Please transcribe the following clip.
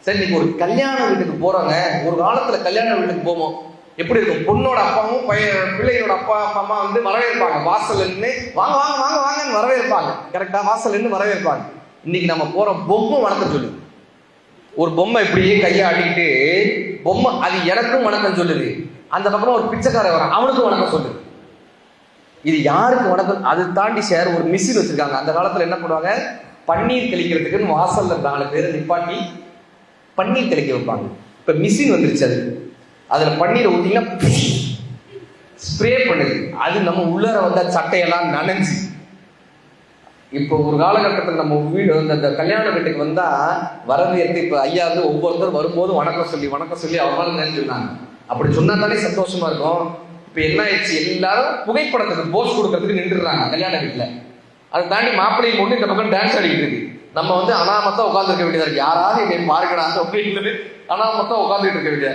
சரி, நீங்க ஒரு கல்யாண வீட்டுக்கு போறாங்க. ஒரு காலத்துல கல்யாண வீட்டுக்கு போவோம், எப்படி இருக்கும்? பொண்ணோட அப்பாவும் பிள்ளையோட அப்பா அம்மா வந்து வரவேற்பாங்க. வாசல் நின்று வாங்க வாங்க வாங்க வாங்கன்னு வரவேற்பாங்க. கரெக்டா? வாசல் நின்று வரவேற்பாங்க. இன்னைக்கு நம்ம போற பொம்மை வணக்கம் சொல்லுது. ஒரு பொம்மை இப்படியே கையை ஆடிக்கிட்டு பொம்மை அது எனக்கும் வணக்கம் சொல்லுது. அந்த பக்கமா ஒரு பிச்சைக்காரன் வரான், அவனுக்கும் வணக்கம் சொல்லுது. இது யாருக்கு வணக்கம்? அது தாண்டி சார் ஒரு மிஷின் வச்சிருக்காங்க. அந்த காலத்துல என்ன பண்ணுவாங்க, பன்னீர் தெளிக்கிறதுக்குன்னு வாசல்ல 4 பேர் நிப்பாட்டி பன்னீர் தெளிக்க வைப்பாங்க. இப்ப மிஷின் வந்துருச்சு. அதுல பன்னீரை ஊத்திங்கன்னா ஸ்ப்ரே பண்ணுது. அது நம்ம உள்ளர வந்த சட்டையெல்லாம் நனைஞ்சு. இப்போ ஒரு காலகட்டத்தில் நம்ம வீடு அந்த கல்யாண வீட்டுக்கு வந்தா வரவேற்பு, இப்ப ஐயா வந்து ஒவ்வொருத்தரும் வரும்போது வணக்கம் சொல்லி அவங்களும் நினைச்சுருந்தாங்க. அப்படி சொன்னா தானே சந்தோஷமா இருக்கும். இப்ப என்ன ஆயிடுச்சு, எல்லாரும் புகைப்படத்துக்கு போஸ் கொடுக்கறதுக்கு நின்றுடுறாங்க கல்யாண வீட்டுல. அதை தாண்டி மாப்பிள்ளையும் பொண்ணு இந்த பக்கம் டான்ஸ் ஆடிக்கிட்டு இருக்கு. நம்ம வந்து அனாமத்தா உட்கார்ந்து இருக்க வேண்டியதா இருக்கு. யாராவது என்னை பார்க்கடா அப்படின்னு அனாமத்தா உட்கார்ந்துட்டு இருக்க வேண்டியது.